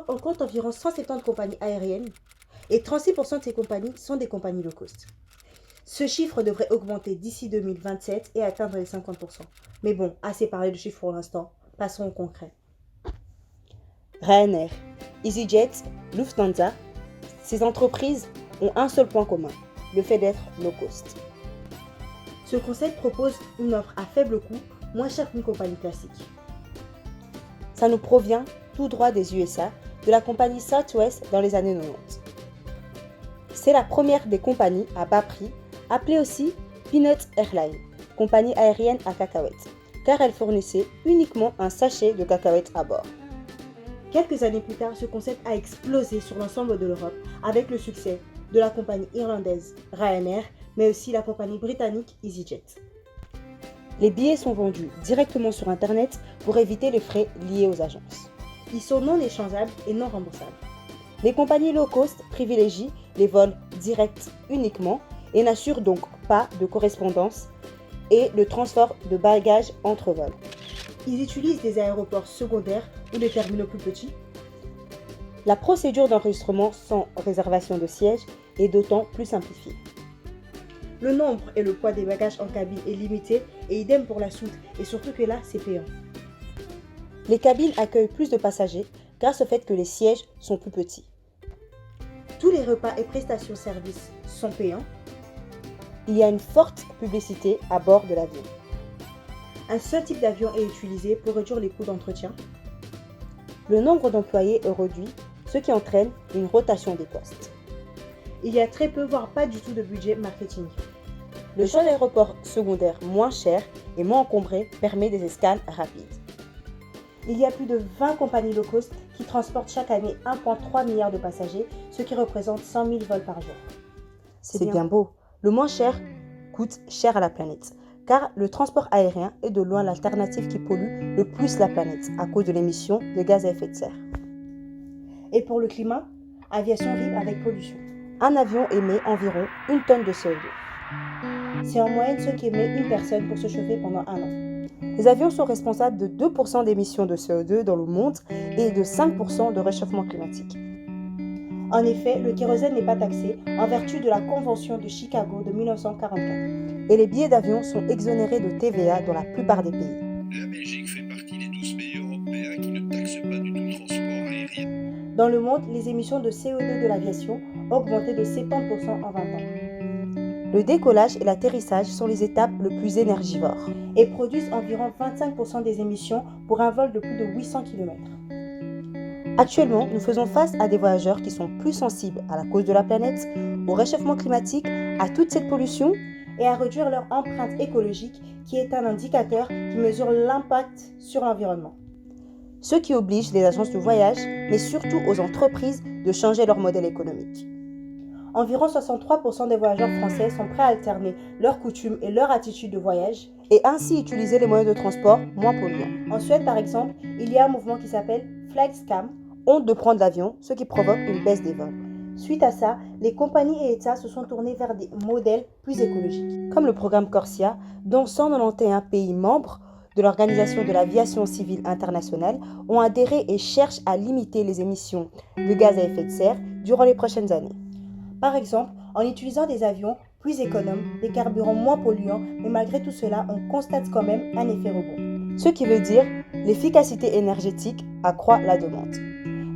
on compte environ 170 compagnies aériennes et 36% de ces compagnies sont des compagnies low cost. Ce chiffre devrait augmenter d'ici 2027 et atteindre les 50%. Mais bon, assez parlé de chiffres pour l'instant, passons au concret. Ryanair, EasyJet, Lufthansa, ces entreprises ont un seul point commun, le fait d'être low cost. Ce concept propose une offre à faible coût, moins chère qu'une compagnie classique. Ça nous provient tout droit des USA, de la compagnie Southwest dans les années 90. C'est la première des compagnies à bas prix, appelée aussi Peanut Airlines, compagnie aérienne à cacahuètes, car elle fournissait uniquement un sachet de cacahuètes à bord. Quelques années plus tard, ce concept a explosé sur l'ensemble de l'Europe avec le succès de la compagnie irlandaise Ryanair, mais aussi la compagnie britannique EasyJet. Les billets sont vendus directement sur Internet pour éviter les frais liés aux agences. Ils sont non échangeables et non remboursables. Les compagnies low cost privilégient les vols directs uniquement et n'assurent donc pas de correspondance et le transport de bagages entre vols. Ils utilisent des aéroports secondaires ou des terminaux plus petits. La procédure d'enregistrement sans réservation de siège est d'autant plus simplifiée. Le nombre et le poids des bagages en cabine est limité et idem pour la soute, et surtout que là, c'est payant. Les cabines accueillent plus de passagers grâce au fait que les sièges sont plus petits. Tous les repas et prestations services sont payants. Il y a une forte publicité à bord de l'avion. Un seul type d'avion est utilisé pour réduire les coûts d'entretien. Le nombre d'employés est réduit, ce qui entraîne une rotation des postes. Il y a très peu, voire pas du tout de budget marketing. Le choix d'aéroports secondaires moins chers et moins encombrés permet des escales rapides. Il y a plus de 20 compagnies low cost qui transportent chaque année 1,3 milliard de passagers, ce qui représente 100 000 vols par jour. C'est bien beau. Le moins cher coûte cher à la planète, car le transport aérien est de loin l'alternative qui pollue le plus la planète à cause de l'émission de gaz à effet de serre. Et pour le climat, aviation rime avec pollution. Un avion émet environ 1 tonne de CO2. C'est en moyenne ce qu'émet une personne pour se chauffer pendant un an. Les avions sont responsables de 2% d'émissions de CO2 dans le monde et de 5% de réchauffement climatique. En effet, le kérosène n'est pas taxé en vertu de la Convention de Chicago de 1944. Et les billets d'avion sont exonérés de TVA dans la plupart des pays. La Belgique fait partie des 12 pays européens qui ne taxent pas du tout le transport aérien. Dans le monde, les émissions de CO2 de l'aviation ont augmenté de 70% en 20 ans. Le décollage et l'atterrissage sont les étapes les plus énergivores et produisent environ 25% des émissions pour un vol de plus de 800 km. Actuellement, nous faisons face à des voyageurs qui sont plus sensibles à la cause de la planète, au réchauffement climatique, à toute cette pollution et à réduire leur empreinte écologique qui est un indicateur qui mesure l'impact sur l'environnement. Ce qui oblige les agences de voyage, mais surtout aux entreprises, de changer leur modèle économique. Environ 63% des voyageurs français sont prêts à alterner leurs coutumes et leur attitude de voyage et ainsi utiliser les moyens de transport moins polluants. En Suède, par exemple, il y a un mouvement qui s'appelle Flagscam, honte de prendre l'avion, ce qui provoque une baisse des vols. Suite à ça, les compagnies et États se sont tournés vers des modèles plus écologiques. Comme le programme Corsia, dont 191 pays membres de l'Organisation de l'aviation civile internationale ont adhéré et cherchent à limiter les émissions de gaz à effet de serre durant les prochaines années. Par exemple, en utilisant des avions plus économes, des carburants moins polluants, mais malgré tout cela, on constate quand même un effet rebond. Ce qui veut dire l'efficacité énergétique accroît la demande.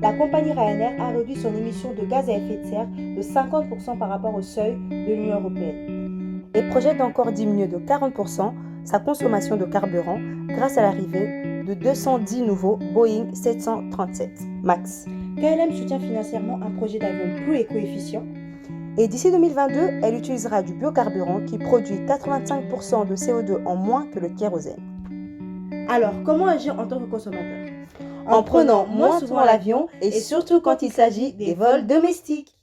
La compagnie Ryanair a réduit son émission de gaz à effet de serre de 50% par rapport au seuil de l'Union européenne. Et projette d'encore diminuer de 40% sa consommation de carburant grâce à l'arrivée de 210 nouveaux Boeing 737 MAX. KLM soutient financièrement un projet d'avion plus éco-efficient. Et d'ici 2022, elle utilisera du biocarburant qui produit 85% de CO2 en moins que le kérosène. Alors, comment agir en tant que consommateur ? En prenant moins souvent l'avion et surtout quand il s'agit des vols domestiques.